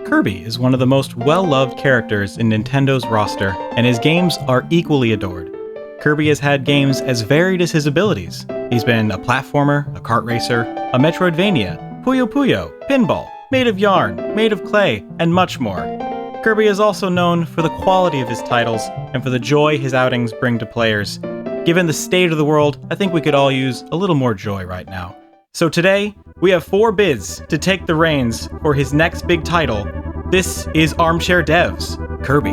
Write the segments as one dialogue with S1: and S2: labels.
S1: Kirby is one of the most well-loved characters in Nintendo's roster, and his games are equally adored. Kirby has had games as varied as his abilities. He's been a platformer, a kart racer, a Metroidvania, Puyo Puyo, pinball, made of yarn, made of clay, and much more. Kirby is also known for the quality of his titles and for the joy his outings bring to players. Given the state of the world, I think we could all use a little more joy right now. So today, we have 4 bids to take the reins for his next big title. This is Armchair Dev's Kirby.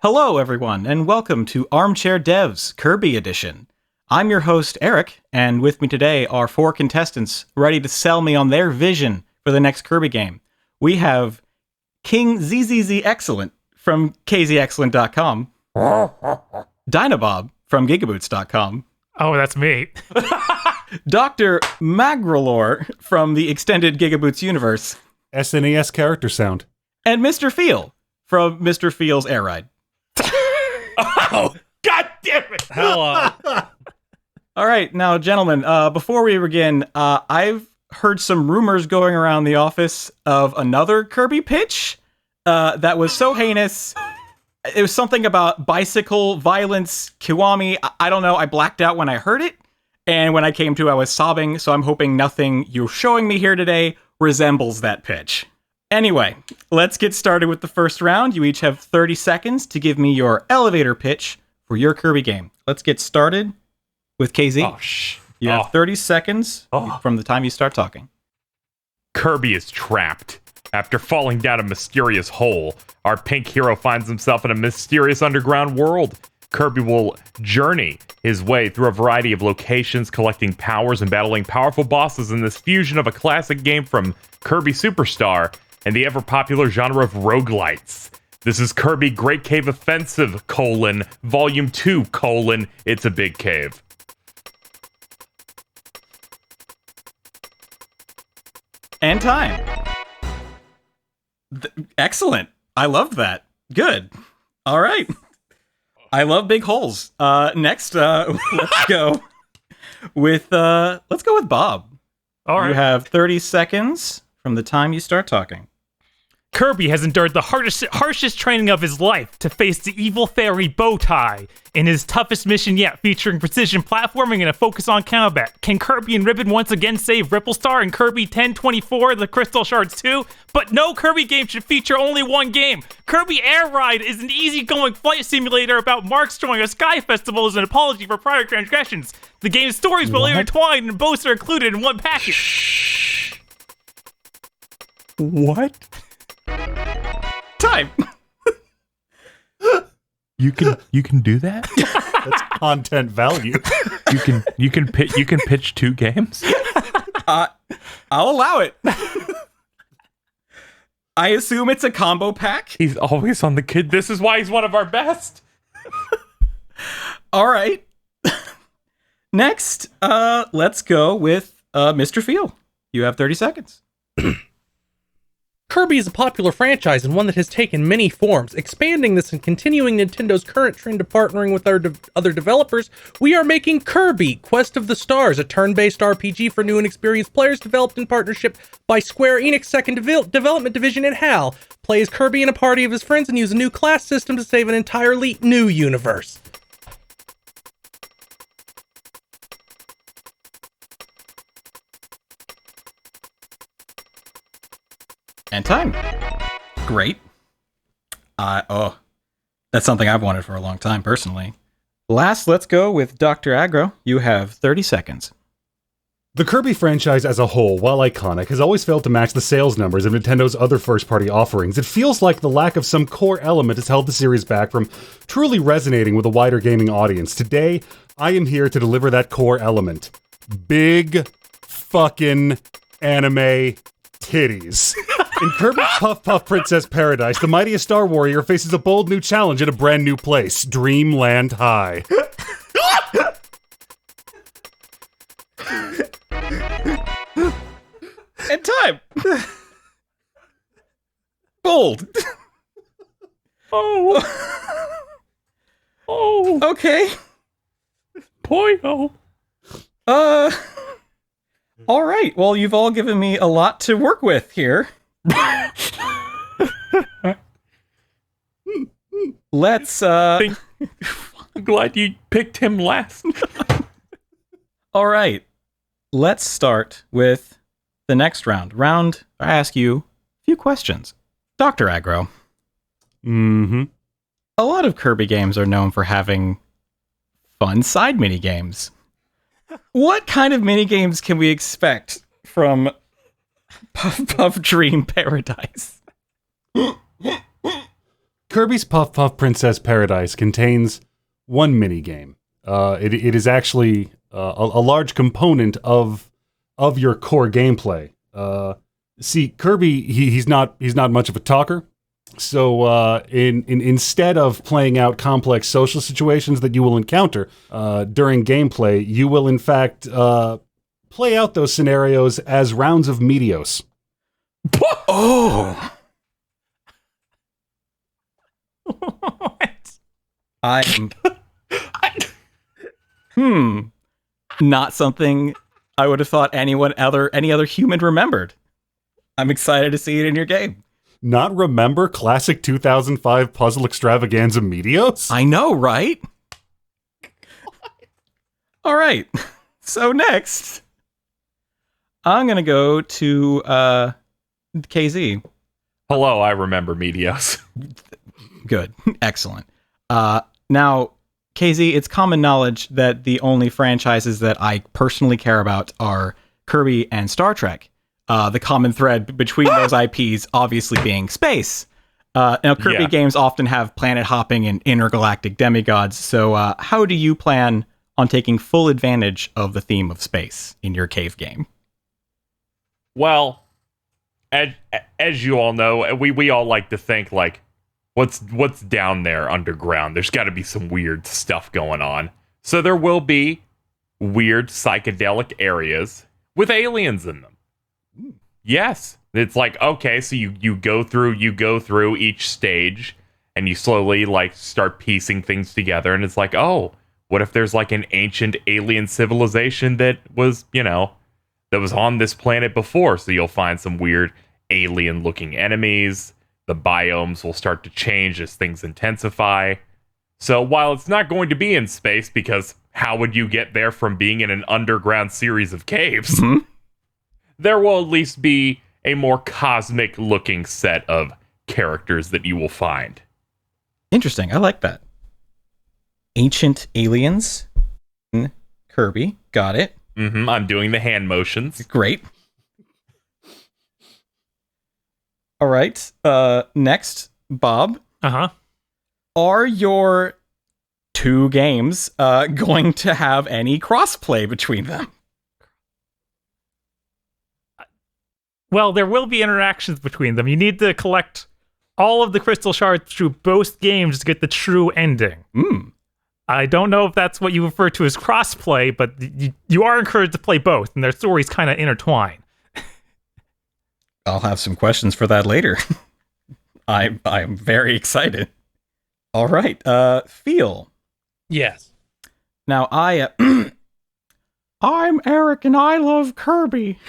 S1: Hello everyone, and welcome to Armchair Dev's Kirby Edition. I'm your host, Eric, and with me today are 4 contestants ready to sell me on their vision for the next Kirby game. We have King ZZZ Excellent from KZExcellent.com, Dynabob from GigaBoots.com.
S2: Oh, that's me.
S1: Dr. Magrelor from the extended GigaBoots universe,
S3: SNES character sound,
S1: and Mr. Feel from Mr. Feel's Air Ride.
S2: Oh, God damn it!
S3: Hello.
S1: All right, now, gentlemen, before we begin, I've heard some rumors going around the office of another Kirby pitch that was so heinous. It was something about bicycle violence, Kiwami. I don't know. I blacked out when I heard it, and when I came to, I was sobbing. So I'm hoping nothing you're showing me here today resembles that pitch. Anyway, let's get started with the first round. You each have 30 seconds to give me your elevator pitch for your Kirby game. Let's get started with KZ. You have 30 seconds from the time you start talking.
S4: Kirby is trapped. After falling down a mysterious hole, our pink hero finds himself in a mysterious underground world. Kirby will journey his way through a variety of locations, collecting powers and battling powerful bosses in this fusion of a classic game from Kirby Superstar and the ever-popular genre of roguelites. This is Kirby Great Cave Offensive, Volume 2, It's a Big Cave.
S1: And time. Excellent. I loved that. Good. All right. I love big holes. Next, let's go with Bob.
S2: All right.
S1: You have 30 seconds from the time you start talking.
S2: Kirby has endured the harshest training of his life to face the evil fairy Bowtie in his toughest mission yet, featuring precision platforming and a focus on combat. Can Kirby and Ribbon once again save Ripplestar in Kirby 1024, The Crystal Shards 2? But no Kirby game should feature only one game. Kirby Air Ride is an easygoing flight simulator about Marks joining a sky festival as an apology for prior transgressions. The game's stories will intertwine and both are included in one package.
S3: Shh. What?
S1: Time.
S4: You can do that?
S3: That's content value.
S4: You can pitch 2 games?
S1: I'll allow it. I assume it's a combo pack.
S4: He's always on the kid. This is why he's one of our best.
S1: All right. Next, let's go with Mr. Feel. You have 30 seconds.
S5: Kirby is a popular franchise and one that has taken many forms. Expanding this and continuing Nintendo's current trend of partnering with other developers, we are making Kirby Quest of the Stars, a turn-based RPG for new and experienced players developed in partnership by Square Enix second development division and HAL. Play as Kirby and a party of his friends and use a new class system to save an entirely new universe.
S1: And time. Great. That's something I've wanted for a long time, personally. Last, let's go with Dr. Aggro. You have 30 seconds.
S3: The Kirby franchise as a whole, while iconic, has always failed to match the sales numbers of Nintendo's other first-party offerings. It feels like the lack of some core element has held the series back from truly resonating with a wider gaming audience. Today, I am here to deliver that core element. Big fucking anime titties. In Kirby's Puff Puff Princess Paradise, the mightiest Star Warrior faces a bold new challenge in a brand new place, Dreamland High.
S1: And time. Bold.
S4: Oh.
S1: Okay.
S4: Boy-o.
S1: All right. Well, you've all given me a lot to work with here. Let's,
S4: I'm glad you picked him last.
S1: All right. Let's start with the next round. I ask you a few questions. Dr. Aggro.
S3: Mm-hmm.
S1: A lot of Kirby games are known for having fun side minigames. What kind of minigames can we expect from Puff Puff Dream Paradise?
S3: Kirby's Puff Puff Princess Paradise contains one minigame. It is actually a large component of your core gameplay. See, Kirby, he's not much of a talker. So instead of playing out complex social situations that you will encounter during gameplay, you will in fact play out those scenarios as rounds of Meteos.
S1: Oh!
S2: What?
S1: I'm... Not something I would have thought any other human remembered. I'm excited to see it in your game.
S3: Not remember classic 2005 puzzle extravaganza Meteos?
S1: I know, right? All right. So next, I'm going to go to KZ.
S4: Hello, I remember Meteos.
S1: Good. Excellent. Now, KZ, it's common knowledge that the only franchises that I personally care about are Kirby and Star Trek. The common thread between those IPs obviously being space. Now, Kirby games often have planet hopping and intergalactic demigods, so how do you plan on taking full advantage of the theme of space in your cave game?
S4: Well, as you all know, we all like to think, like, what's down there underground? There's got to be some weird stuff going on. So there will be weird psychedelic areas with aliens in them. Yes. It's like, okay, so you go through each stage and you slowly like start piecing things together, and it's like, oh, what if there's like an ancient alien civilization that was, that was on this planet before? So you'll find some weird alien looking enemies. The biomes will start to change as things intensify. So while it's not going to be in space, because how would you get there from being in an underground series of caves?
S1: Mm-hmm.
S4: There will at least be a more cosmic looking set of characters that you will find.
S1: Interesting. I like that. Ancient aliens in Kirby. Got it.
S4: Mm-hmm. I'm doing the hand motions.
S1: Great. All right. Next, Bob.
S2: Uh-huh.
S1: Are your two games going to have any crossplay between them?
S2: Well, there will be interactions between them. You need to collect all of the crystal shards through both games to get the true ending. I don't know if that's what you refer to as crossplay, but you are encouraged to play both, and their stories kind of intertwine.
S1: I'll have some questions for that later. I'm very excited. All right, Feel.
S5: Yes.
S1: Now I'm Eric and I love Kirby.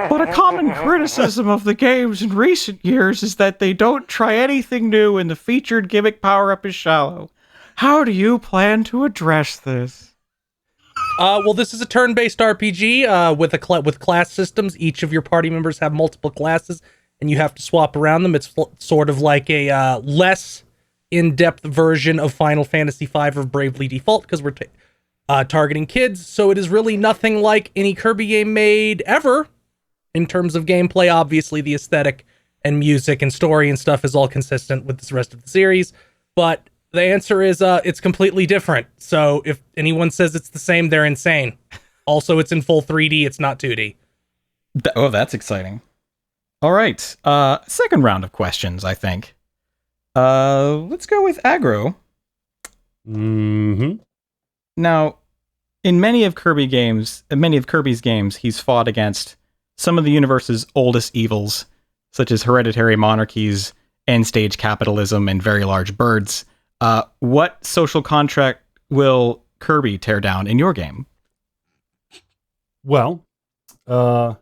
S1: But a common criticism of the games in recent years is that they don't try anything new and the featured gimmick power-up is shallow. How do you plan to address this?
S5: Well, this is a turn-based RPG with class systems. Each of your party members have multiple classes, and you have to swap around them. It's sort of like a less in-depth version of Final Fantasy V or Bravely Default, because we're targeting kids, so it is really nothing like any Kirby game made ever. In terms of gameplay, obviously the aesthetic and music and story and stuff is all consistent with the rest of the series, but the answer is it's completely different. So if anyone says it's the same, they're insane. Also, it's in full 3D, it's not 2D.
S1: Oh, that's exciting. All right, second round of questions, I think. Let's go with Aggro.
S3: Mm-hmm.
S1: Now, in many of Kirby's games, he's fought against some of the universe's oldest evils, such as hereditary monarchies, end-stage capitalism, and very large birds. what social contract will Kirby tear down in your game?
S3: Well, I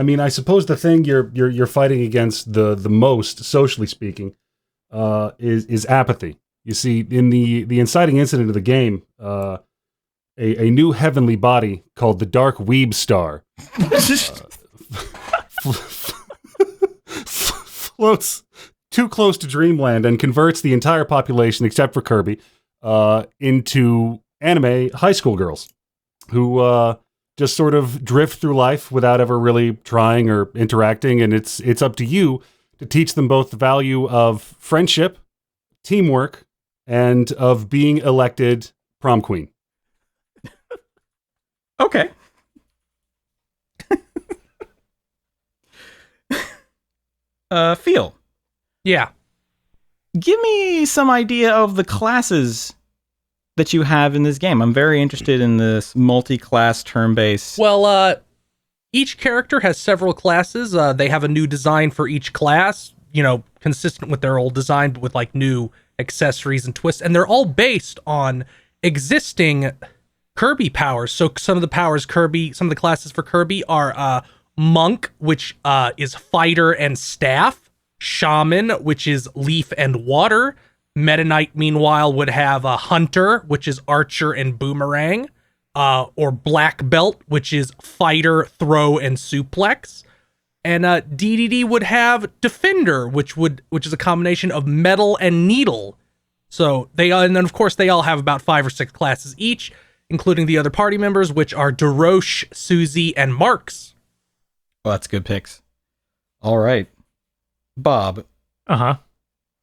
S3: mean, I suppose the thing you're fighting against the most, socially speaking, is apathy. You see, in the inciting incident of the game, a new heavenly body called the Dark Weeb Star floats too close to dreamland and converts the entire population, except for Kirby, into anime high school girls who just sort of drift through life without ever really trying or interacting. And it's up to you to teach them both the value of friendship, teamwork, and of being elected prom queen.
S1: Okay. Feel.
S5: Yeah.
S1: Give me some idea of the classes that you have in this game. I'm very interested in this multi-class turn-based.
S5: Well, each character has several classes. They have a new design for each class, consistent with their old design, but with like new accessories and twists. And they're all based on existing Kirby powers. So some of the classes for Kirby are Monk, which is fighter and staff. Shaman, which is leaf and water. Meta Knight, meanwhile, would have a Hunter, which is archer and boomerang. Or Black Belt, which is fighter, throw, and suplex. And DDD would have Defender, which is a combination of metal and needle. So and then of course they all have about 5 or 6 classes each, including the other party members, which are DeRoche, Susie, and Marks.
S1: Well, that's good picks. All right. Bob.
S2: Uh-huh.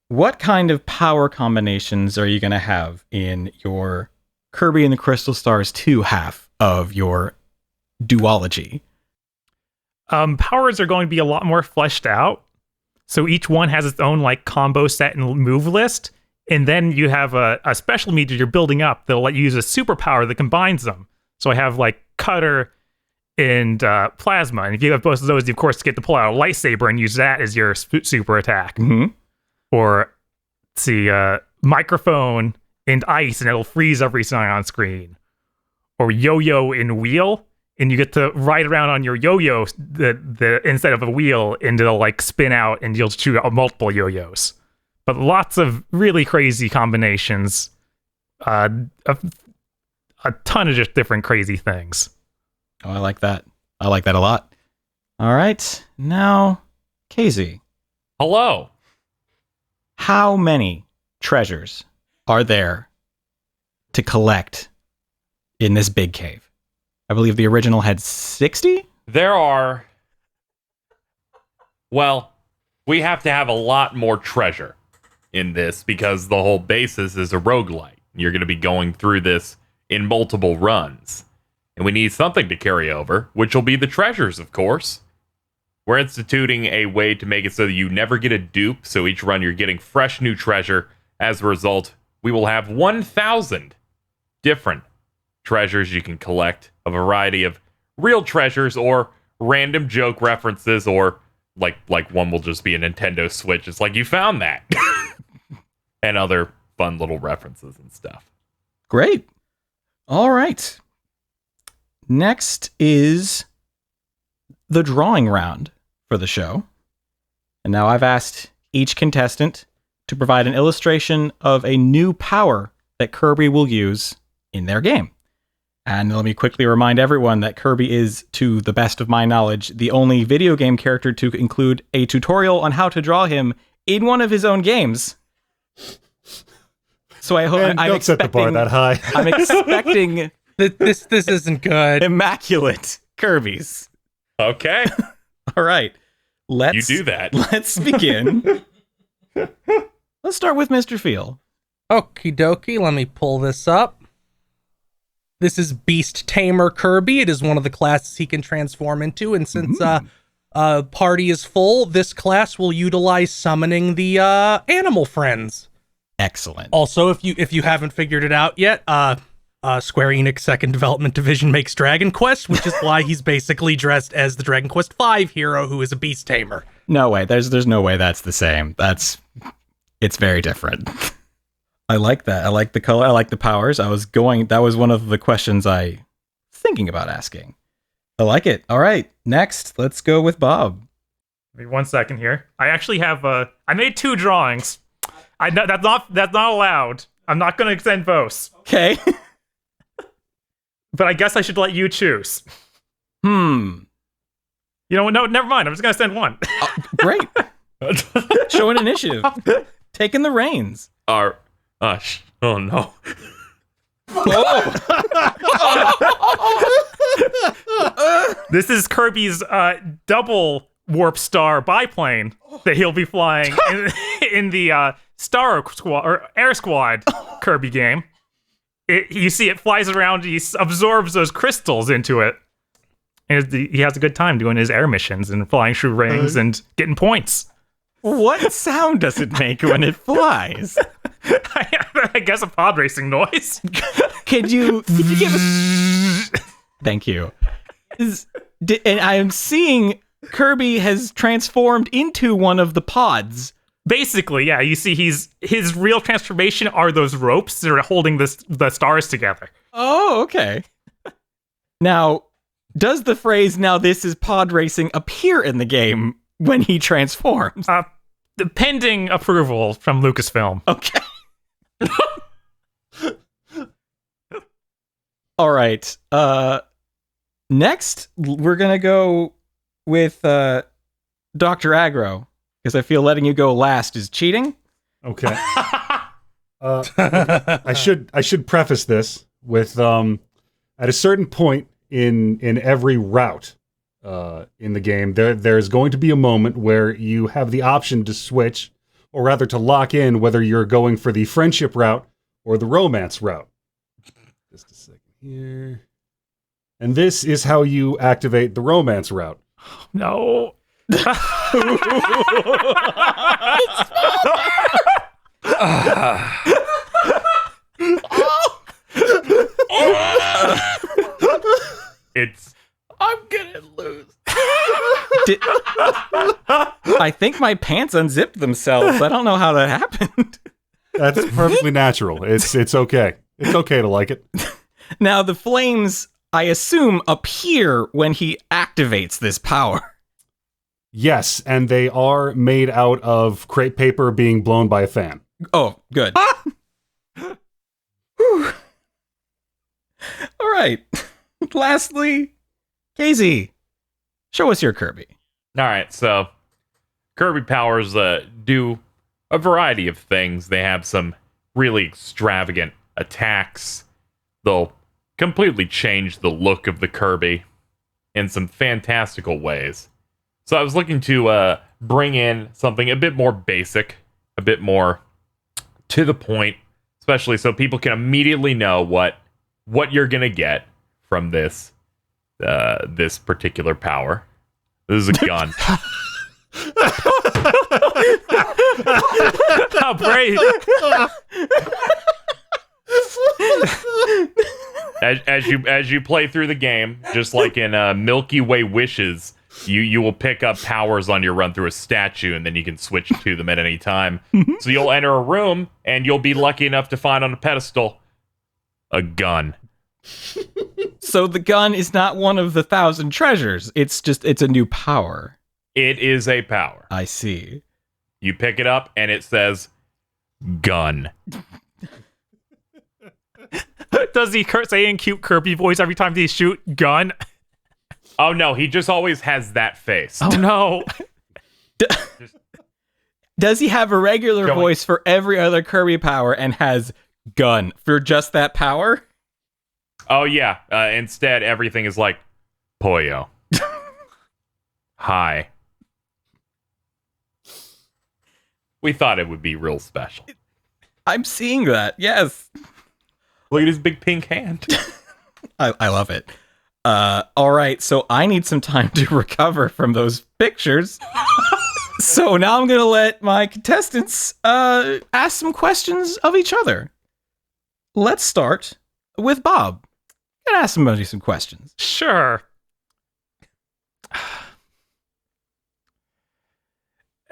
S1: What kind of power combinations are you going to have in your Kirby and the Crystal Stars 2 half of your duology?
S2: Powers are going to be a lot more fleshed out. So each one has its own like combo set and move list. And then you have a special meter you're building up that'll let you use a superpower that combines them. So I have like Cutter and Plasma. And if you have both of those, you of course get to pull out a lightsaber and use that as your super attack.
S1: Mm-hmm.
S2: Or let's see, Microphone and Ice, and it'll freeze every song on screen. Or Yo-Yo and Wheel, and you get to ride around on your yo-yo the instead of a wheel, and it'll like spin out, and you'll shoot out multiple yo-yos. But lots of really crazy combinations. A ton of just different crazy things.
S1: Oh, I like that. I like that a lot. All right. Now, Casey.
S4: Hello.
S1: How many treasures are there to collect in this big cave? I believe the original had 60?
S4: There are... Well, we have to have a lot more treasure in this because the whole basis is a roguelite. You're going to be going through this in multiple runs. And we need something to carry over, which will be the treasures, of course. We're instituting a way to make it so that you never get a dupe, so each run you're getting fresh new treasure. As a result, we will have 1,000 different treasures you can collect, a variety of real treasures or random joke references, or like one will just be a Nintendo Switch. It's like, you found that. And other fun little references and stuff.
S1: Great. All right. Next is the drawing round for the show. And now I've asked each contestant to provide an illustration of a new power that Kirby will use in their game. And let me quickly remind everyone that Kirby is, to the best of my knowledge, the only video game character to include a tutorial on how to draw him in one of his own games. So I hope
S3: don't set the bar that high.
S1: I'm expecting
S5: This isn't good.
S1: immaculate Kirby's.
S4: Okay.
S1: All right.
S4: You do that.
S1: Let's begin. Let's start with Mr. Feel.
S5: Okie dokie, let me pull this up. This is Beast Tamer Kirby. It is one of the classes he can transform into, and since party is full, this class will utilize summoning the animal friends.
S1: Excellent.
S5: Also, if you haven't figured it out yet, Square Enix Second Development Division makes Dragon Quest, which is why he's basically dressed as the Dragon Quest V hero who is a beast tamer.
S1: No way. There's no way that's the same. It's very different. I like that. I like the color. I like the powers. That was one of the questions I was thinking about asking. I like it. All right. Next, let's go with Bob.
S2: Give me 1 second here. I actually have I made 2 drawings. That's not allowed. I'm not going to extend votes.
S1: Okay.
S2: But I guess I should let you choose.
S1: You
S2: know what? No, never mind. I'm just going to send one.
S1: Great. Showing initiative. Taking the reins.
S4: Oh no.
S2: This is Kirby's double warp star biplane that he'll be flying in the Star Squad or Air Squad Kirby game. You see it flies around, he absorbs those crystals into it. And he has a good time doing his air missions and flying through rings and getting points.
S1: What sound does it make when it flies?
S2: I guess a pod racing noise.
S1: Could you give us... Thank you. And I am seeing Kirby has transformed into one of the pods.
S2: Basically, yeah. You see, his real transformation are those ropes that are holding the stars together.
S1: Oh, okay. Now, does the phrase "now this is pod racing" appear in the game when he transforms?
S2: Pending approval from Lucasfilm.
S1: Okay. All right. Next, we're gonna go with Dr. Aggro, because I feel letting you go last is cheating.
S3: Okay. I should preface this with at a certain point in every route in the game, there's going to be a moment where you have the option to switch, or rather to lock in whether you're going for the friendship route or the romance route. Just a second here. And this is how you activate the romance route.
S2: No.
S4: I'm gonna lose.
S1: I think my pants unzipped themselves. I don't know how that happened.
S3: That's perfectly natural. It's okay. It's okay to like it.
S1: Now, the flames, I assume, appear when he activates this power.
S3: Yes, and they are made out of crepe paper being blown by a fan.
S1: Oh, good. Whew. All right. Lastly, KZ, show us your Kirby.
S4: All right, so Kirby Powers do a variety of things. They have some really extravagant attacks. They'll completely change the look of the Kirby in some fantastical ways. So I was looking to bring in something a bit more basic, a bit more to the point, especially so people can immediately know what you're gonna get from this particular power. This is a gun.
S2: How brave!
S4: As you play through the game, just like in Milky Way Wishes, you will pick up powers on your run through a statue, and then you can switch to them at any time. So you'll enter a room, and you'll be lucky enough to find on a pedestal a gun.
S1: So the gun is not one of the 1,000 treasures. It's a new power.
S4: It is a power.
S1: I see.
S4: You pick it up, and it says gun.
S2: Does he say in cute Kirby voice every time they shoot gun?
S4: Oh no, he just always has that face.
S2: Oh no.
S1: Does he have a regular voice for every other Kirby power and has gun for just that power?
S4: Oh yeah. Instead, everything is like Poyo. Hi. We thought it would be real special.
S1: I'm seeing that. Yes.
S4: Look at his big pink hand.
S1: I love it. All right, so I need some time to recover from those pictures. So now I'm going to let my contestants ask some questions of each other. Let's start with Bob. I'm going to ask somebody some questions.
S2: Sure.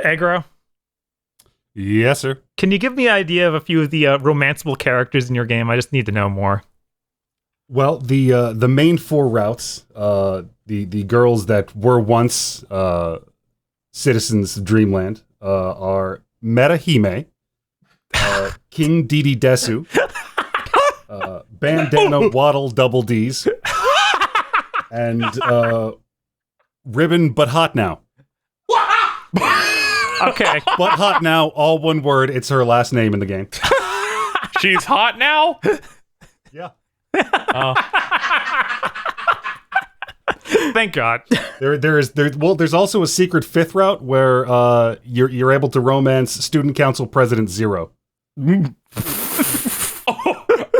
S2: Aggro?
S3: Yes, sir.
S2: Can you give me an idea of a few of the romanceable characters in your game? I just need to know more.
S3: Well, the main 4 routes, the girls that were once citizens of Dreamland, are Meta Hime, King Didi Desu, Bandana Waddle Double D's, and Ribbon But Hot Now.
S2: Okay.
S3: But Hot Now, all one word. It's her last name in the game.
S4: She's hot now?
S3: Yeah.
S2: Thank God.
S3: There's also a secret 5th route where you're able to romance Student Council President Zero.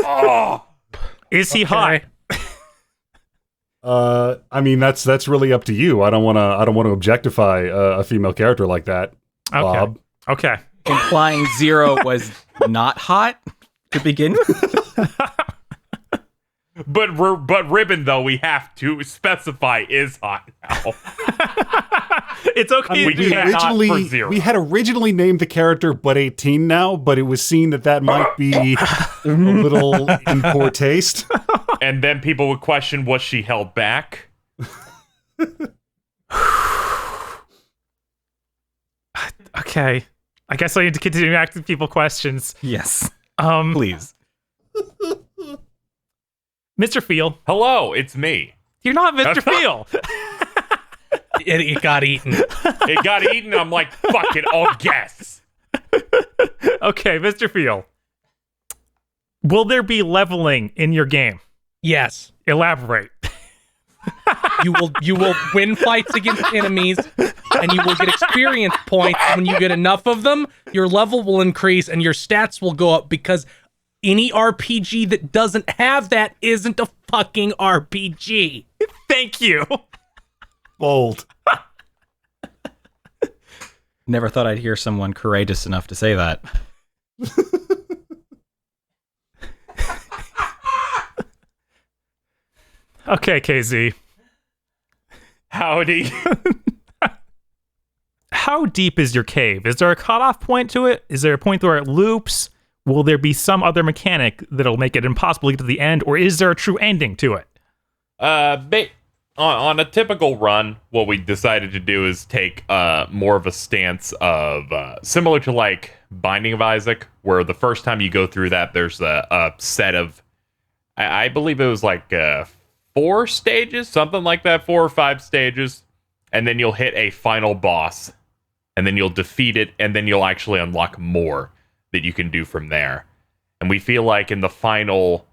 S4: Oh,
S2: Is he hot?
S3: I mean that's really up to you. I don't want to objectify a female character like that, Bob.
S2: Okay.
S1: Implying Zero was not hot to begin with.
S4: But Ribbon, though, we have to specify is hot now.
S2: It's okay.
S4: We
S2: to do that.
S4: cannot for Zero.
S3: We had originally named the character but 18 now, but it was seen that might be a little in poor taste.
S4: And then people would question, was she held back?
S2: Okay. I guess I need to continue asking people questions.
S1: Yes,
S2: Um,
S1: please.
S2: Mr. Field,
S4: Hello, it's me.
S2: you're not Mr. Field.
S5: It got eaten.
S4: It got eaten. I'm like, fuck it, I'll guess.
S2: Okay, Mr. Field. Will there be leveling in your game?
S5: Yes.
S2: Elaborate.
S5: You will win fights against enemies, and you will get experience points. When you get enough of them, your level will increase and your stats will go up, because any RPG that doesn't have that isn't a fucking RPG.
S2: Thank you.
S3: Bold.
S1: Never thought I'd hear someone courageous enough to say that.
S2: Okay, KZ.
S4: Howdy.
S2: How deep is your cave? Is there a cutoff point to it? Is there a point where it loops? Will there be some other mechanic that'll make it impossible to get to the end, or is there a true ending to it?
S4: On a typical run, what we decided to do is take more of a stance of similar to like Binding of Isaac, where the first time you go through that, there's a set of, I believe it was like 4 stages, something like that, 4 or 5 stages, and then you'll hit a final boss, and then you'll defeat it, and then you'll actually unlock more that you can do from there. And we feel like in the final,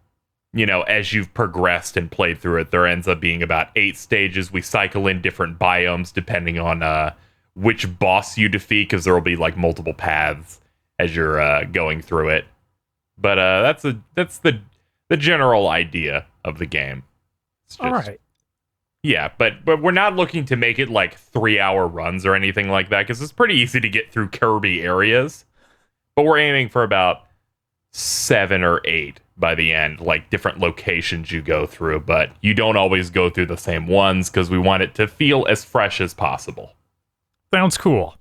S4: you know, as you've progressed and played through it, there ends up being about 8 stages. We cycle in different biomes depending on which boss you defeat, because there will be like multiple paths as you're going through it. But that's the general idea of the game. It's just,
S2: All right.
S4: yeah, but we're not looking to make it like 3-hour runs or anything like that, because it's pretty easy to get through Kirby areas. But we're aiming for about 7 or 8 by the end, like different locations you go through, but you don't always go through the same ones because we want it to feel as fresh as possible.
S2: Sounds cool.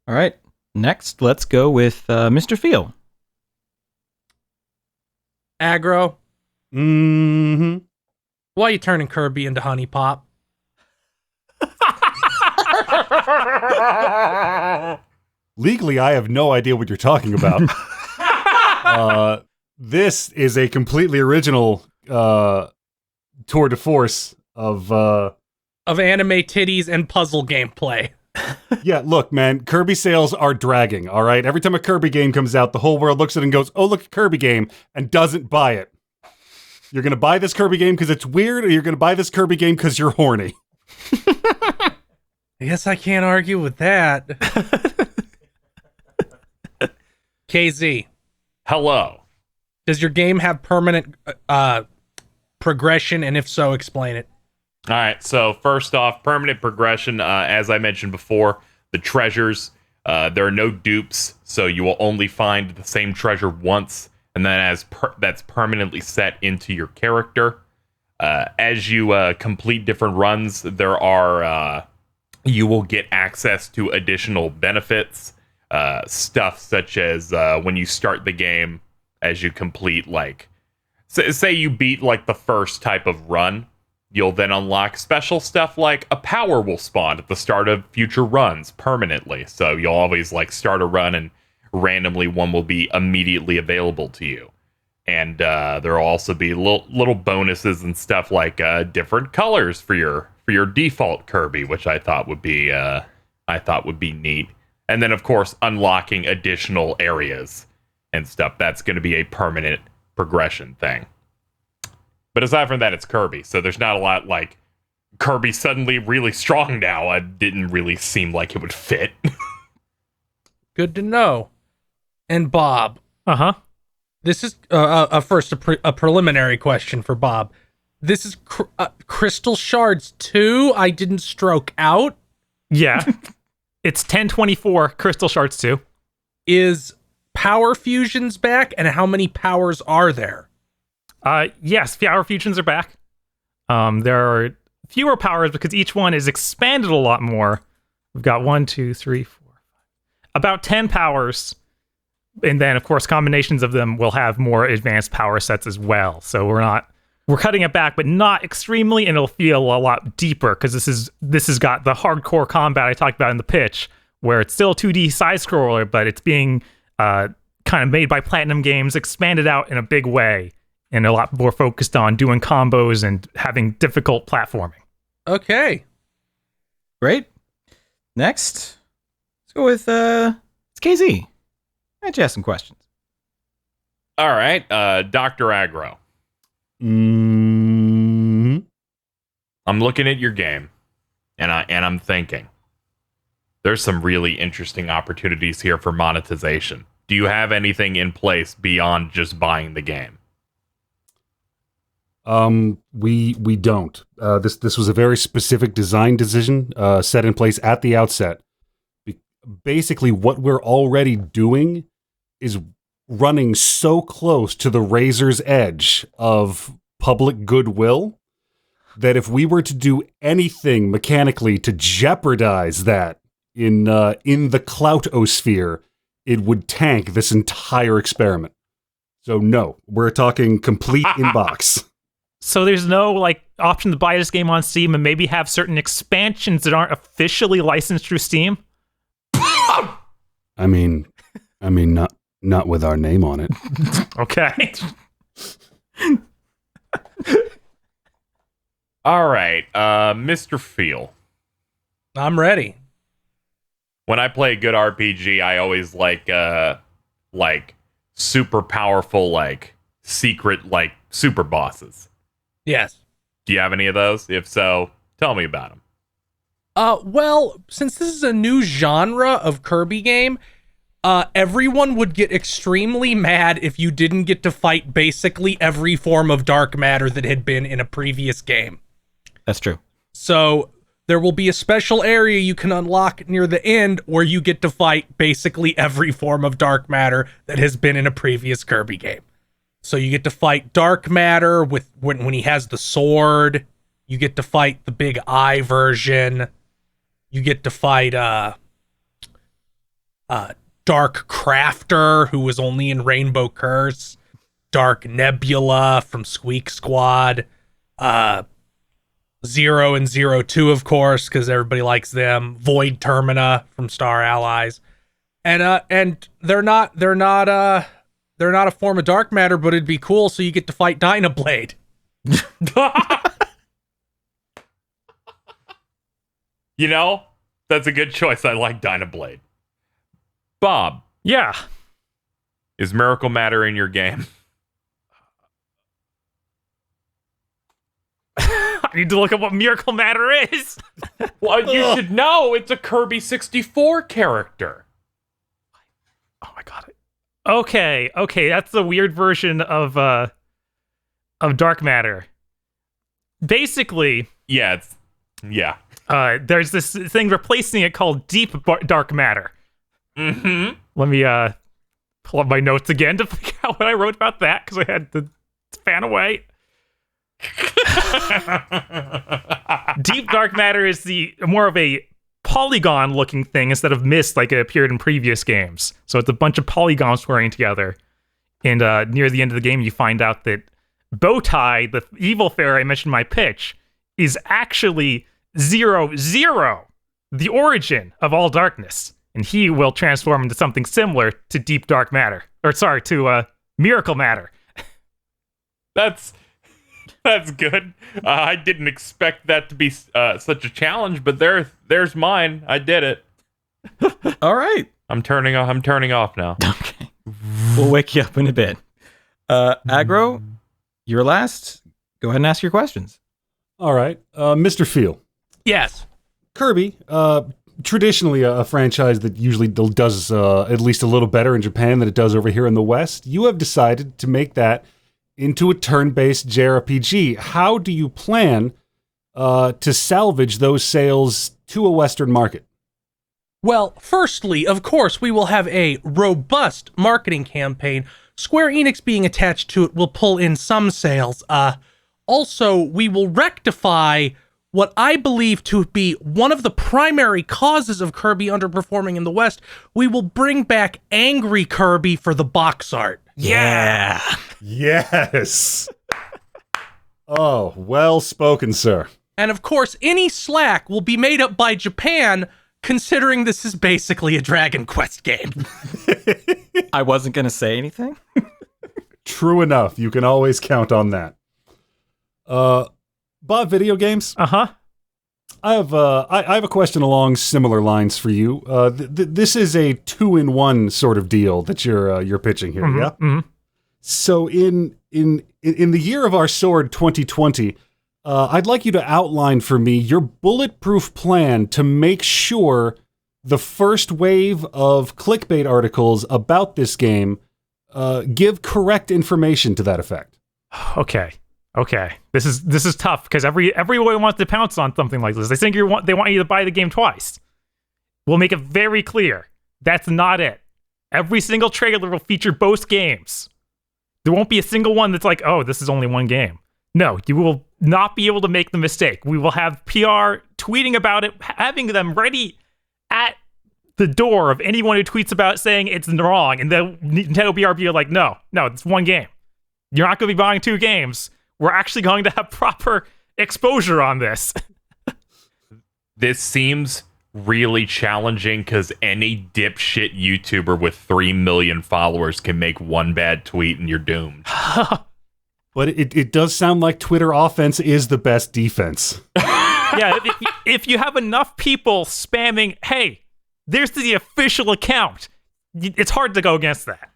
S1: All right. Next, let's go with Mr. Feel.
S5: Aggro,
S3: Mm-hmm.
S5: why are you turning Kirby into Honey Pop?
S3: Legally, I have no idea what you're talking about. This is a completely original tour de force of
S5: Anime titties and puzzle gameplay.
S3: yeah, look, man, Kirby sales are dragging, all right? Every time a Kirby game comes out, the whole world looks at it and goes, oh, look, a Kirby game, and doesn't buy it. You're going to buy this Kirby game because it's weird, or you're going to buy this Kirby game because you're horny.
S5: I guess I can't argue with that. KZ,
S4: Hello.
S5: does your game have permanent progression, and if so, explain it.
S4: All right, so first off, permanent progression. As I mentioned before, the treasures, there are no dupes, so you will only find the same treasure once, and then that's permanently set into your character. As you complete different runs, there are you will get access to additional benefits. stuff such as when you start the game, as you complete, like, say you beat, like, the first type of run, you'll then unlock special stuff like a power will spawn at the start of future runs permanently. So you'll always, like, start a run and randomly one will be immediately available to you. And there'll also be little bonuses and stuff like different colors for your default Kirby, which I thought would be neat. And then, of course, unlocking additional areas and stuff. That's going to be a permanent progression thing. But aside from that, it's Kirby, so there's not a lot like Kirby suddenly really strong now. It didn't really seem like it would fit.
S5: Good to know. And Bob.
S2: Uh-huh.
S5: This is first a preliminary question for Bob. This is Crystal Shards 2. I didn't stroke out.
S2: Yeah. It's 1024 Crystal Shards 2.
S5: Is Power Fusions back, and how many powers are there?
S2: Yes, Power Fusions are back. There are fewer powers because each one is expanded a lot more. We've got 1, 2, 3, 4, 5. About 10 powers. And then, of course, combinations of them will have more advanced power sets as well. So we're cutting it back, but not extremely, and it'll feel a lot deeper because this has got the hardcore combat I talked about in the pitch, where it's still a 2D side scroller, but it's being kind of made by Platinum Games, expanded out in a big way, and a lot more focused on doing combos and having difficult platforming.
S5: Okay.
S1: Great. Next, let's go with it's KZ. I just ask some questions.
S4: All right, Dr. Aggro.
S3: Mm-hmm.
S4: I'm looking at your game, and I'm thinking, there's some really interesting opportunities here for monetization. Do you have anything in place beyond just buying the game?
S3: We don't. This was a very specific design decision set in place at the outset. Basically, what we're already doing is running so close to the razor's edge of public goodwill that if we were to do anything mechanically to jeopardize that in the clout-osphere, it would tank this entire experiment. So no, we're talking complete inbox.
S2: So there's no like option to buy this game on Steam and maybe have certain expansions that aren't officially licensed through Steam?
S3: I mean, not with our name on it.
S2: Okay.
S4: All right, Mr. Feel.
S5: I'm ready.
S4: When I play a good RPG, I always like super powerful, like secret, like super bosses.
S5: Yes.
S4: Do you have any of those? If so, tell me about them.
S5: Well, since this is a new genre of Kirby game, everyone would get extremely mad if you didn't get to fight basically every form of dark matter that had been in a previous game.
S1: That's true.
S5: So there will be a special area you can unlock near the end where you get to fight basically every form of dark matter that has been in a previous Kirby game. So you get to fight dark matter with when he has the sword. You get to fight the big eye version. You get to fight Dark Crafter, who was only in Rainbow Curse. Dark Nebula from Squeak Squad. Zero and Zero 2, of course, because everybody likes them. Void Termina from Star Allies. And they're not a form of dark matter, but it'd be cool, so you get to fight Dynablade.
S4: You know, that's a good choice. I like Dynablade. Bob.
S2: Yeah.
S4: Is Miracle Matter in your game?
S2: I need to look up what Miracle Matter is.
S4: Well, you should know. It's a Kirby 64 character.
S2: Oh my god. Okay, that's the weird version of dark matter. Basically,
S4: Yeah.
S2: there's this thing replacing it called deep dark matter.
S4: Mm-hmm.
S2: Let me pull up my notes again to figure out what I wrote about that because I had to fan away. Deep dark matter is the more of a polygon looking thing instead of mist like it appeared in previous games. So it's a bunch of polygons squaring together. And near the end of the game, you find out that Bowtie, the evil fairy I mentioned in my pitch, is actually 0, the origin of all darkness. And he will transform into something similar to deep dark matter. Or sorry, to miracle matter.
S4: That's good. I didn't expect that to be such a challenge, but there's mine. I did it.
S1: All right.
S4: I'm turning off now.
S1: Okay. We'll wake you up in a bit. Aggro, you're last. Go ahead and ask your questions.
S3: All right. Mr. Feel.
S5: Yes.
S3: Kirby, traditionally a franchise that usually does at least a little better in Japan than it does over here in the West. You have decided to make that into a turn-based JRPG. How do you plan to salvage those sales to a Western market?
S5: Well, firstly, of course, we will have a robust marketing campaign. Square Enix being attached to it will pull in some sales. Also, we will rectify what I believe to be one of the primary causes of Kirby underperforming in the West. We will bring back Angry Kirby for the box art.
S1: Yeah.
S3: Yes. Oh, well spoken, sir.
S5: And of course, any slack will be made up by Japan, considering this is basically a Dragon Quest game.
S1: I wasn't going to say anything.
S3: True enough. You can always count on that. Bob, video games?
S2: Uh-huh.
S3: I have a question along similar lines for you. This is a 2-in-1 sort of deal that you're pitching here, yeah?
S2: Mm-hmm.
S3: So in the year of our sword 2020, I'd like you to outline for me your bulletproof plan to make sure the first wave of clickbait articles about this game give correct information to that effect.
S2: Okay. This is tough because everyone wants to pounce on something like this. They think they want you to buy the game twice. We'll make it very clear. That's not it. Every single trailer will feature both games. There won't be a single one that's like, oh, this is only one game. No, you will not be able to make the mistake. We will have PR tweeting about it, having them ready at the door of anyone who tweets about saying it's wrong, and then Nintendo PR be like, no, it's one game. You're not going to be buying two games. We're actually going to have proper exposure on this.
S4: This seems really challenging because any dipshit YouTuber with 3 million followers can make one bad tweet and you're doomed.
S3: But it does sound like Twitter offense is the best defense.
S2: Yeah, if you have enough people spamming, hey, there's the official account, it's hard to go against that.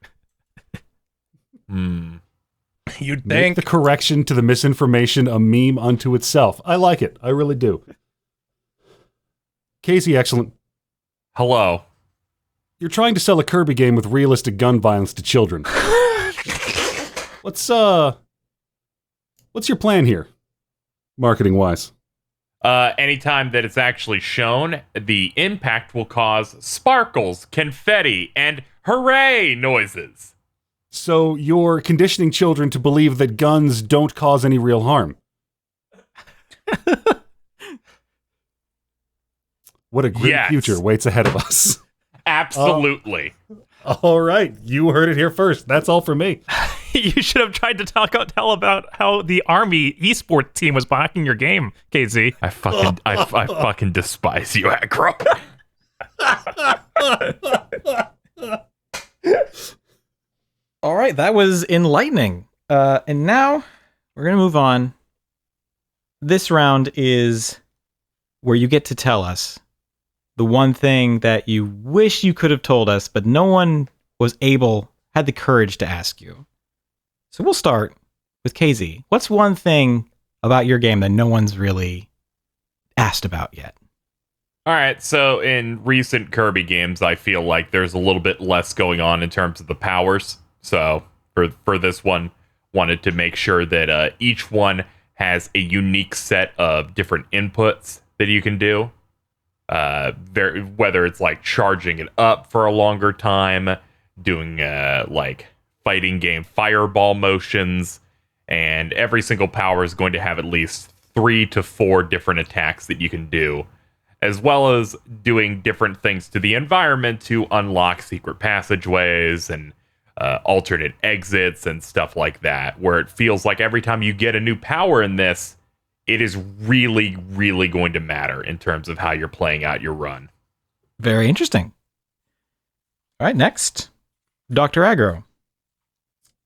S5: You'd
S3: Make
S5: think.
S3: the correction to the misinformation a meme unto itself. I like it. I really do. Casey, excellent.
S4: Hello.
S3: You're trying to sell a Kirby game with realistic gun violence to children. What's your plan here, marketing-wise?
S4: Anytime that it's actually shown, the impact will cause sparkles, confetti, and hooray noises.
S3: So you're conditioning children to believe that guns don't cause any real harm. What a great future waits ahead of us.
S4: Absolutely.
S3: All right, you heard it here first. That's all for me.
S2: You should have tried to tell about how the Army esports team was backing your game, KZ.
S4: I fucking despise you, Aggro.
S1: All right, that was enlightening. And now we're going to move on. This round is where you get to tell us the one thing that you wish you could have told us, but no one had the courage to ask you. So we'll start with KZ. What's one thing about your game that no one's really asked about yet?
S4: All right, so in recent Kirby games, I feel like there's a little bit less going on in terms of the powers. So for this one, wanted to make sure that each one has a unique set of different inputs that you can do. Whether it's like charging it up for a longer time, doing like fighting game fireball motions, and every single power is going to have at least 3 to 4 different attacks that you can do. as well as doing different things to the environment to unlock secret passageways and alternate exits and stuff like that, where it feels like every time you get a new power in this, it is really, really going to matter in terms of how you're playing out your run.
S1: Very interesting. All right, next, Dr. Aggro.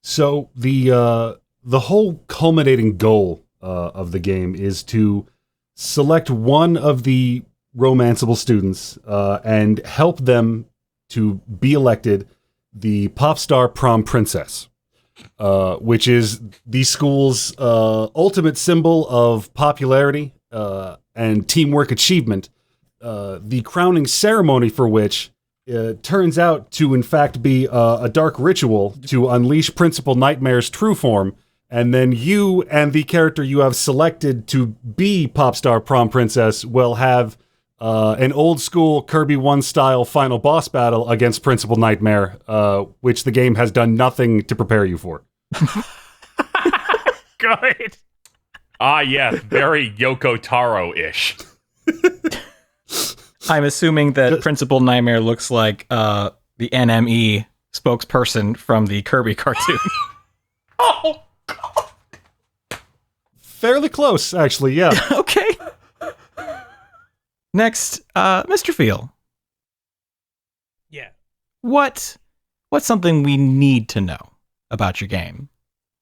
S3: So the whole culminating goal of the game is to select one of the romanceable students and help them to be elected the pop star prom princess, which is the school's ultimate symbol of popularity and teamwork achievement. The crowning ceremony for which turns out to, in fact, be a dark ritual to unleash Principal Nightmare's true form, and then you and the character you have selected to be pop star prom princess will have an old school Kirby 1 style final boss battle against Principal Nightmare, which the game has done nothing to prepare you for.
S2: Good.
S4: Ah, yes, very Yoko Taro-ish.
S1: I'm assuming that Principal Nightmare looks like the NME spokesperson from the Kirby cartoon.
S2: Oh,
S3: Fairly close, actually, yeah.
S1: Okay. Next, Mr. Feel.
S5: Yeah.
S1: What's something we need to know about your game?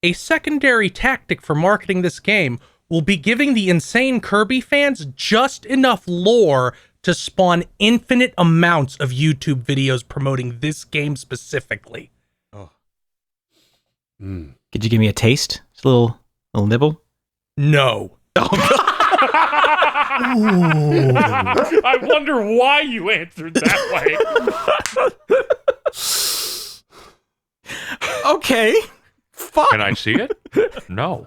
S5: A secondary tactic for marketing this game will be giving the insane Kirby fans just enough lore to spawn infinite amounts of YouTube videos promoting this game specifically.
S1: Could you give me a taste? Just a little nibble?
S5: No.
S4: I wonder why you answered that way.
S1: Okay. Fine.
S4: Can I see it? No.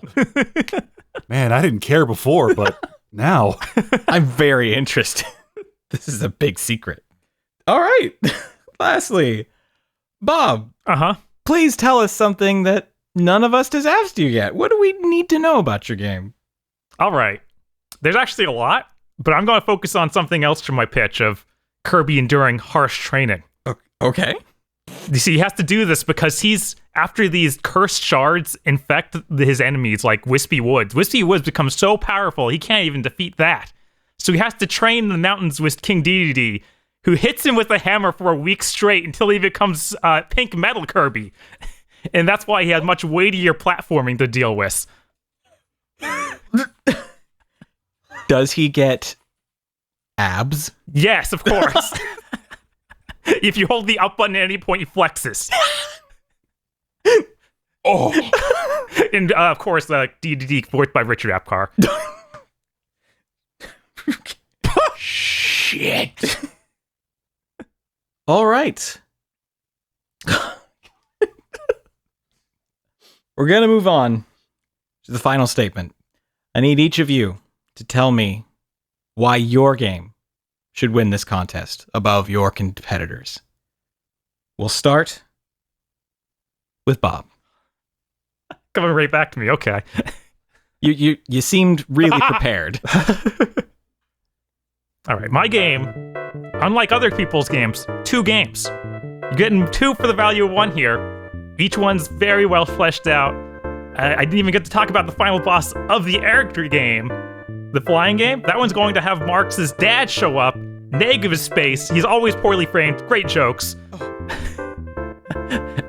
S3: Man, I didn't care before, but now.
S1: I'm very interested. This is a big secret. All right. Lastly, Bob, please tell us something that none of us has asked you yet. What do we need to know about your game?
S2: all right. There's actually a lot, but I'm going to focus on something else from my pitch of Kirby enduring harsh training.
S1: Okay.
S2: You see, he has to do this because he's, after these cursed shards infect his enemies like Wispy Woods. Wispy Woods becomes so powerful, he can't even defeat that. So he has to train the mountains with King Dedede, who hits him with a hammer for a week straight until he becomes Pink Metal Kirby. And that's why he has much weightier platforming to deal with.
S1: Does he get abs?
S2: Yes, of course. If you hold the up button at any point, he flexes.
S4: Oh.
S2: And of course, DDD, voiced by Richard Apcar.
S4: Shit.
S1: All right. We're going to move on to the final statement. I need each of you to tell me why your game should win this contest above your competitors. We'll start with Bob.
S2: Coming right back to me, okay.
S1: You seemed really prepared.
S2: All right, my game, unlike other people's games, 2 games. You're getting 2 for the value of 1 here. Each one's very well fleshed out. I didn't even get to talk about the final boss of the character game, the flying game. That one's going to have Marx's dad show up, negative space. He's always poorly framed, great jokes.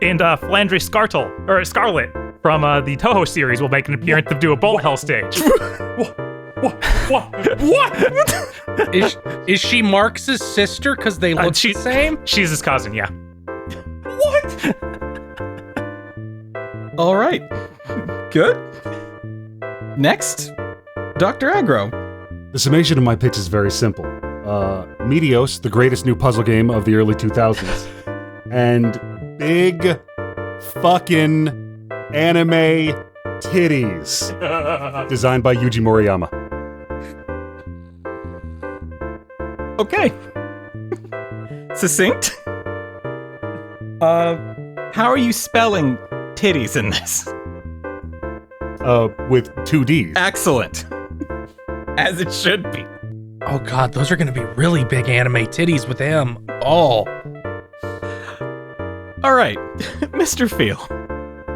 S2: And Flandre Scarlet from the Toho series will make an appearance to do a bullet hell stage.
S4: What?
S5: Is she Marx's sister because they look the same?
S2: She's his cousin, yeah.
S4: What?
S1: All right. Good. Next, Dr. Aggro.
S3: The summation of my pitch is very simple. Meteos, the greatest new puzzle game of the early 2000s. And big fucking anime titties. Designed by Yuji Moriyama.
S1: Okay. Succinct. How are you spelling titties in this?
S3: With 2 Ds.
S1: Excellent. As it should be.
S5: Oh god, those are gonna be really big anime titties with him. Oh.
S1: All right, Mr. Feel.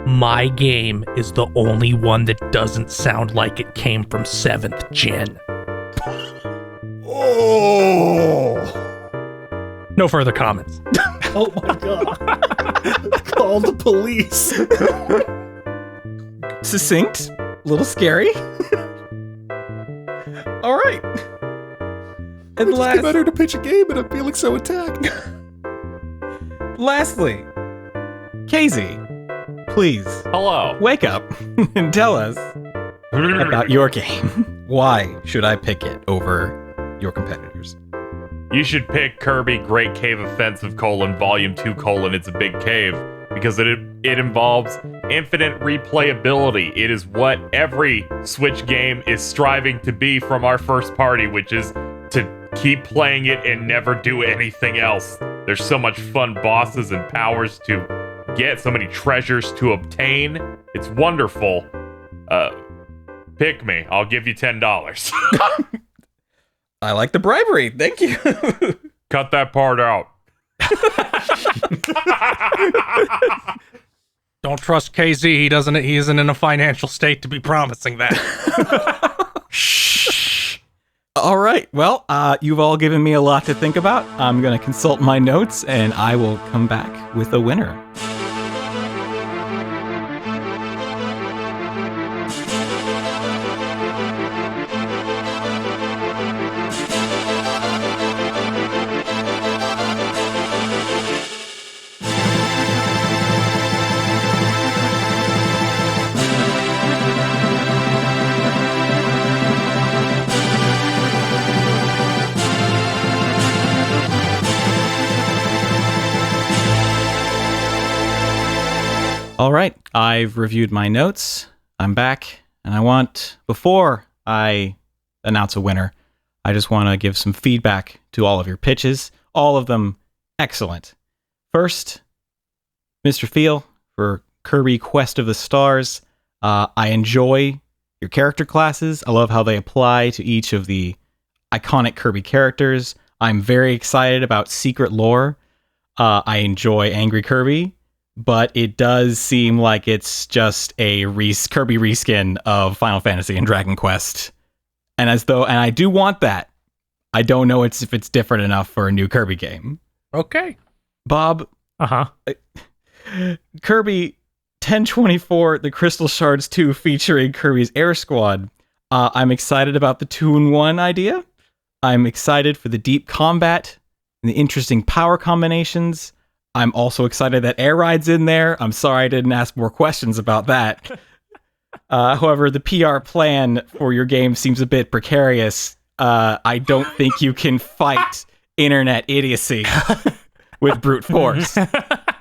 S5: My game is the only one that doesn't sound like it came from 7th gen.
S3: Oh!
S5: No further comments.
S3: Oh my god. Call the police.
S1: Succinct, a little scary. All right. And
S3: I came out here to pitch a game and I'm feeling so attacked.
S1: lastly, Casey, please
S4: Hello.
S1: wake up and tell us about your game. Why should I pick it over your competitors?
S4: You should pick Kirby Great Cave Offensive: Volume 2: It's a Big Cave, because it involves infinite replayability. It is what every Switch game is striving to be from our first party, which is to keep playing it and never do anything else. There's so much fun bosses and powers to get, so many treasures to obtain. It's wonderful. Pick me. I'll give you $10.
S1: I like the bribery. Thank you.
S4: Cut that part out.
S5: Don't trust KZ. He isn't in a financial state to be promising that.
S1: All right. Well, you've all given me a lot to think about. I'm going to consult my notes, and I will come back with a winner. All right, I've reviewed my notes. I'm back, and before I announce a winner, I just want to give some feedback to all of your pitches. All of them excellent. First, Mr. Feel for Kirby Quest of the Stars. I enjoy your character classes. I love how they apply to each of the iconic Kirby characters. I'm very excited about Secret Lore. I enjoy Angry Kirby, but it does seem like it's just a Kirby reskin of Final Fantasy and Dragon Quest. And I do want that. I don't know if it's different enough for a new Kirby game.
S5: Okay.
S1: Bob.
S2: Uh-huh.
S1: Kirby 1024, The Crystal Shards 2 featuring Kirby's Air Squad. I'm excited about the 2-in-1 idea. I'm excited for the deep combat and the interesting power combinations. I'm also excited that Air Ride's in there. I'm sorry I didn't ask more questions about that. However, the PR plan for your game seems a bit precarious. I don't think you can fight internet idiocy with brute force.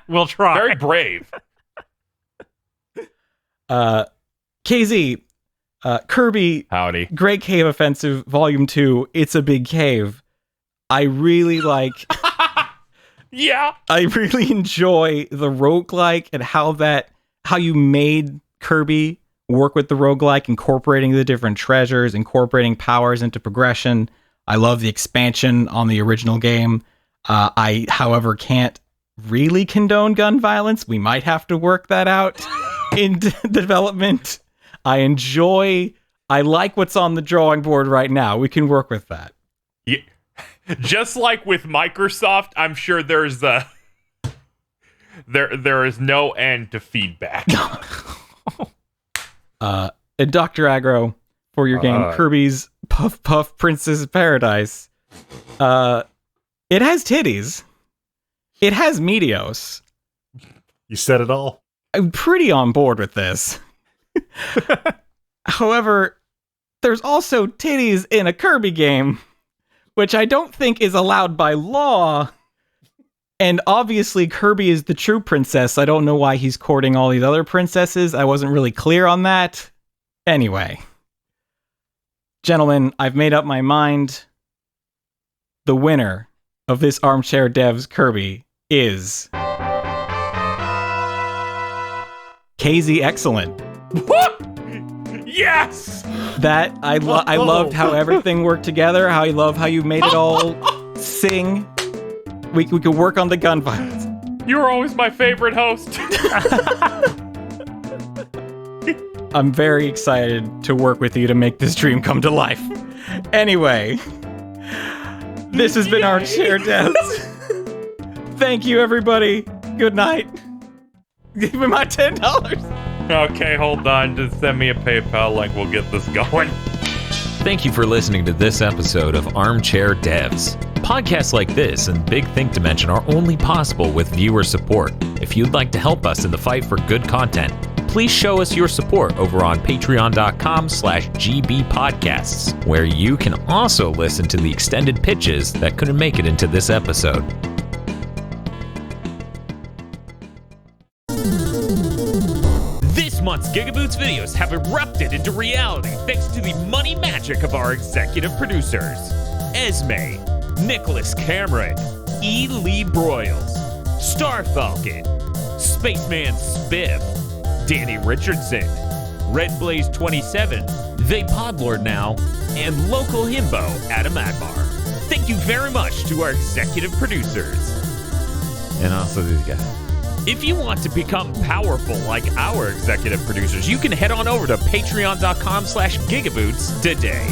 S2: We'll try.
S4: Very brave.
S1: KZ, Kirby
S4: Howdy.
S1: Great Cave Offensive Volume 2, It's a Big Cave. I really like...
S4: Yeah.
S1: I really enjoy the roguelike and how you made Kirby work with the roguelike, incorporating the different treasures, incorporating powers into progression. I love the expansion on the original game. I, however, can't really condone gun violence. We might have to work that out in development. I like what's on the drawing board right now. We can work with that.
S4: Yeah. Just like with Microsoft, I'm sure there's there is no end to feedback.
S1: And Dr. Aggro, for your game Kirby's Puff Puff Princess Paradise, it has titties. It has Meteos.
S3: You said it all.
S1: I'm pretty on board with this. However, there's also titties in a Kirby game, which I don't think is allowed by law. And obviously, Kirby is the true princess. I don't know why he's courting all these other princesses. I wasn't really clear on that. Anyway. Gentlemen, I've made up my mind. The winner of this Armchair Devs Kirby is... KZ Excellent.
S4: What? Yes!
S1: That I loved how everything worked together. How I love how you made it all sing. We could work on the gun violence.
S4: You were always my favorite host.
S1: I'm very excited to work with you to make this dream come to life. Anyway, this has been Armchair Devs. Thank you, everybody. Good night. Give me my $10.
S4: Okay, hold on. Just send me a PayPal link. We'll get this going.
S6: Thank you for listening to this episode of Armchair Devs. Podcasts like this and Big Think Dimension are only possible with viewer support. If you'd like to help us in the fight for good content, please show us your support over on patreon.com/gbpodcasts, where you can also listen to the extended pitches that couldn't make it into this episode. This month's GigaBoots videos have erupted into reality thanks to the money magic of our executive producers. Esme, Nicholas Cameron, E. Lee Broyles, Star Falcon, Spaceman Spiff, Danny Richardson, Red Blaze 27, They Podlord Now, and local himbo Adam Admar. Thank you very much to our executive producers. And also these guys. If you want to become powerful like our executive producers, you can head on over to patreon.com/gigaboots today.